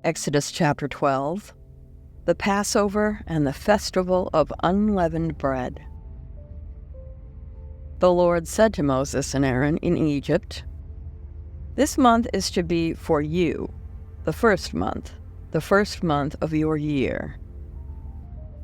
Exodus chapter 12, the Passover and the festival of unleavened bread. The Lord said to Moses and Aaron in Egypt, "This month is to be for you, the first month of your year.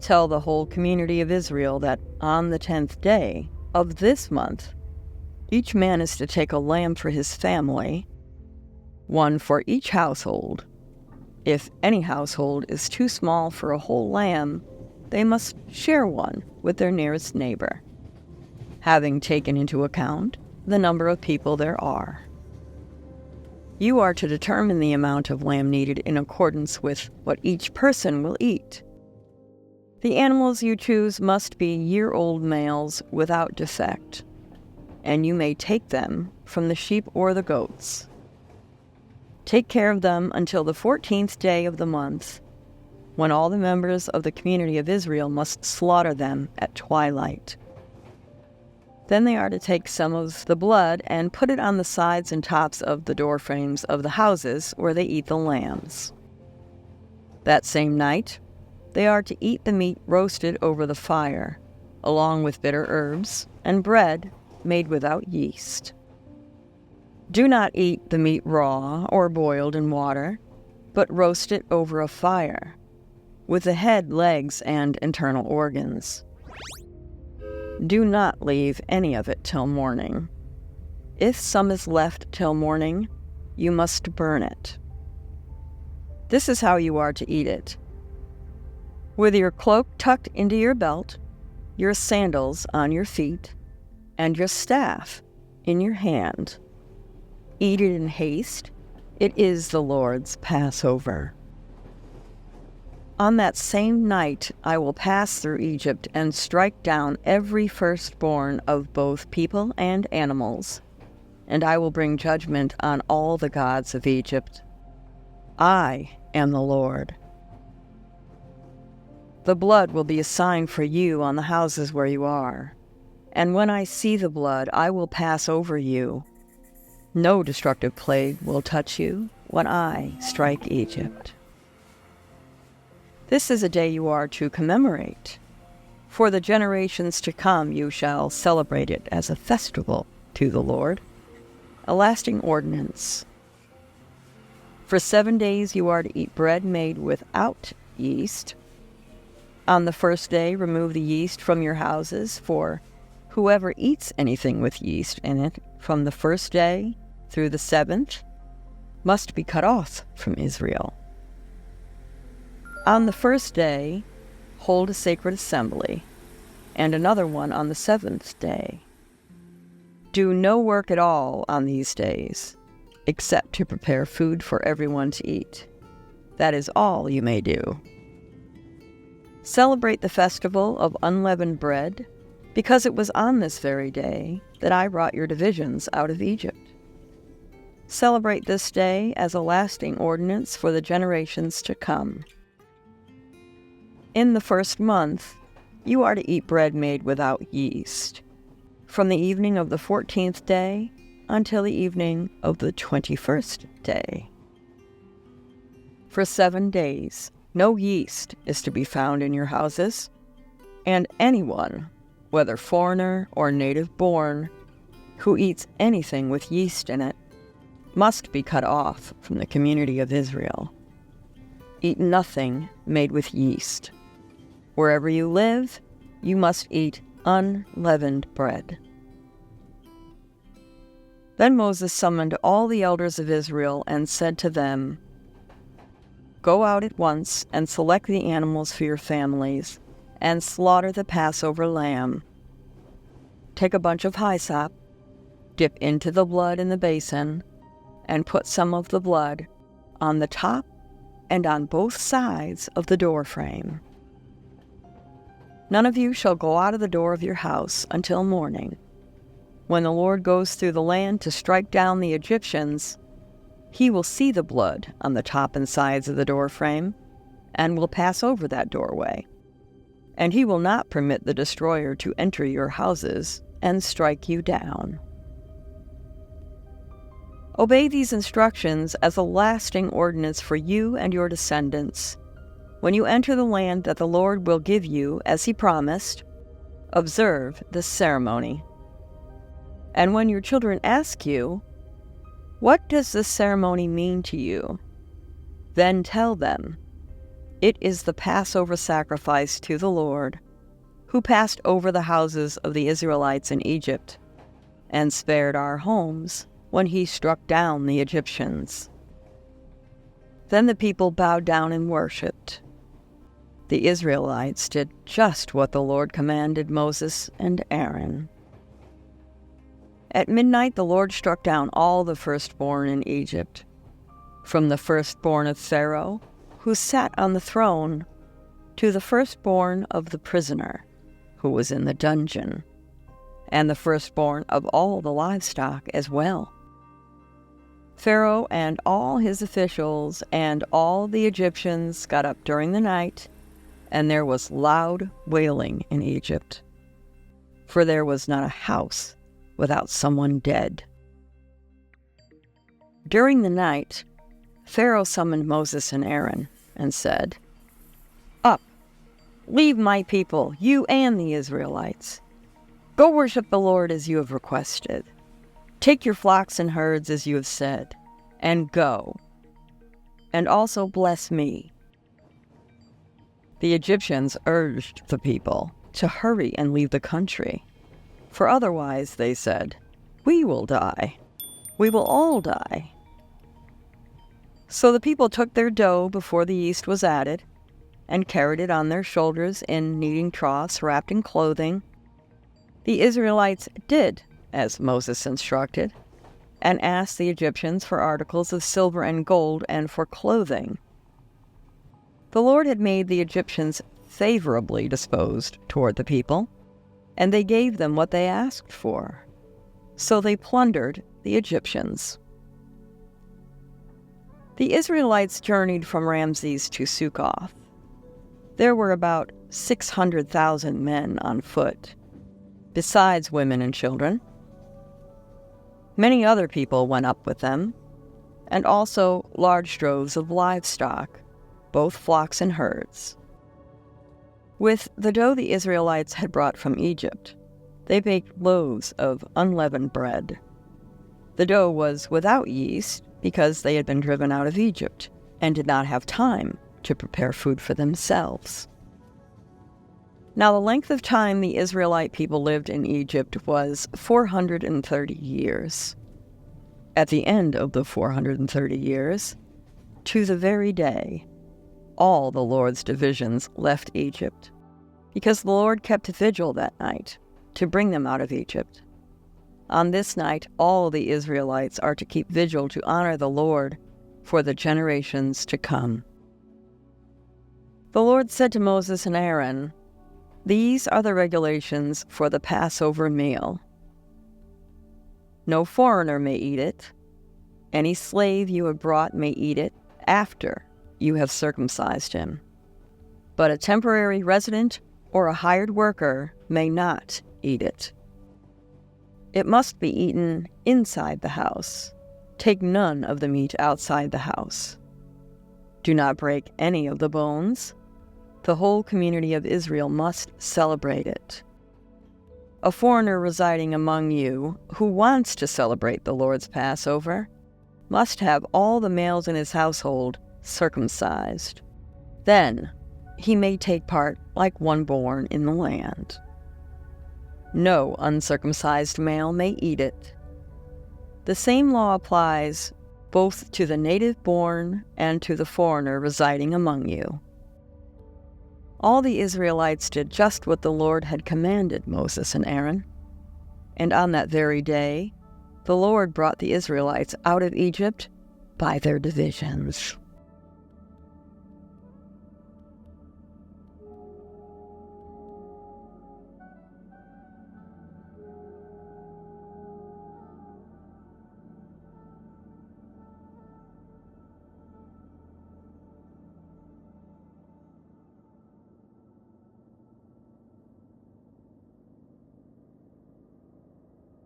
Tell the whole community of Israel that on the 10th day of this month, each man is to take a lamb for his family, one for each household. If any household is too small for a whole lamb, they must share one with their nearest neighbor, having taken into account the number of people there are. You are to determine the amount of lamb needed in accordance with what each person will eat. The animals you choose must be year-old males without defect, and you may take them from the sheep or the goats. Take care of them until the 14th day of the month, when all the members of the community of Israel must slaughter them at twilight. Then they are to take some of the blood and put it on the sides and tops of the door frames of the houses where they eat the lambs. That same night, they are to eat the meat roasted over the fire, along with bitter herbs and bread made without yeast. Do not eat the meat raw or boiled in water, but roast it over a fire, with the head, legs, and internal organs. Do not leave any of it till morning. If some is left till morning, you must burn it. This is how you are to eat it: with your cloak tucked into your belt, your sandals on your feet, and your staff in your hand. Eat it in haste. It is the Lord's Passover. On that same night I will pass through Egypt and strike down every firstborn of both people and animals, and I will bring judgment on all the gods of Egypt. I am the Lord. The blood will be a sign for you on the houses where you are, and when I see the blood, I will pass over you. No destructive plague will touch you when I strike Egypt. This is a day you are to commemorate. For the generations to come you shall celebrate it as a festival to the Lord, a lasting ordinance. For 7 days you are to eat bread made without yeast. On the first day remove the yeast from your houses, for whoever eats anything with yeast in it from the first day through the 7th must be cut off from Israel. On the first day, hold a sacred assembly, and another one on the 7th day. Do no work at all on these days, except to prepare food for everyone to eat. That is all you may do. Celebrate the festival of unleavened bread, because it was on this very day that I brought your divisions out of Egypt. Celebrate this day as a lasting ordinance for the generations to come. In the first month, you are to eat bread made without yeast, from the evening of the 14th day until the evening of the 21st day. For 7 days, no yeast is to be found in your houses, and anyone, whether foreigner or native-born, who eats anything with yeast in it, must be cut off from the community of Israel. Eat nothing made with yeast. Wherever you live, you must eat unleavened bread." Then Moses summoned all the elders of Israel and said to them, "Go out at once and select the animals for your families, and slaughter the Passover lamb. Take a bunch of hyssop, dip into the blood in the basin, and put some of the blood on the top and on both sides of the door frame. None of you shall go out of the door of your house until morning. When the Lord goes through the land to strike down the Egyptians, he will see the blood on the top and sides of the door frame, and will pass over that doorway. And he will not permit the destroyer to enter your houses and strike you down. Obey these instructions as a lasting ordinance for you and your descendants. When you enter the land that the Lord will give you, as he promised, observe this ceremony. And when your children ask you, "What does this ceremony mean to you?" then tell them, "It is the Passover sacrifice to the Lord, who passed over the houses of the Israelites in Egypt, and spared our homes when he struck down the Egyptians." Then the people bowed down and worshipped. The Israelites did just what the Lord commanded Moses and Aaron. At midnight the Lord struck down all the firstborn in Egypt, from the firstborn of Pharaoh, who sat on the throne, to the firstborn of the prisoner, who was in the dungeon, and the firstborn of all the livestock as well. Pharaoh and all his officials and all the Egyptians got up during the night, and there was loud wailing in Egypt, for there was not a house without someone dead. During the night, Pharaoh summoned Moses and Aaron and said, "Up, leave my people, you and the Israelites. Go worship the Lord as you have requested. Take your flocks and herds as you have said, and go. And also bless me." The Egyptians urged the people to hurry and leave the country, for otherwise, they said, "We will die. We will all die." So the people took their dough before the yeast was added, and carried it on their shoulders in kneading troughs wrapped in clothing. The Israelites did as Moses instructed, and asked the Egyptians for articles of silver and gold and for clothing. The Lord had made the Egyptians favorably disposed toward the people, and they gave them what they asked for. So they plundered the Egyptians. The Israelites journeyed from Ramses to Succoth. There were about 600,000 men on foot, besides women and children. Many other people went up with them, and also large droves of livestock, both flocks and herds. With the dough the Israelites had brought from Egypt, they baked loaves of unleavened bread. The dough was without yeast because they had been driven out of Egypt and did not have time to prepare food for themselves. Now the length of time the Israelite people lived in Egypt was 430 years. At the end of the 430 years, to the very day, all the Lord's divisions left Egypt, because the Lord kept vigil that night to bring them out of Egypt. On this night, all the Israelites are to keep vigil to honor the Lord for the generations to come. The Lord said to Moses and Aaron, "These are the regulations for the Passover meal. No foreigner may eat it. Any slave you have brought may eat it after you have circumcised him. But a temporary resident or a hired worker may not eat it. It must be eaten inside the house. Take none of the meat outside the house. Do not break any of the bones. The whole community of Israel must celebrate it. A foreigner residing among you who wants to celebrate the Lord's Passover must have all the males in his household circumcised. Then he may take part like one born in the land. No uncircumcised male may eat it. The same law applies both to the native-born and to the foreigner residing among you." All the Israelites did just what the Lord had commanded Moses and Aaron, and on that very day, the Lord brought the Israelites out of Egypt by their divisions.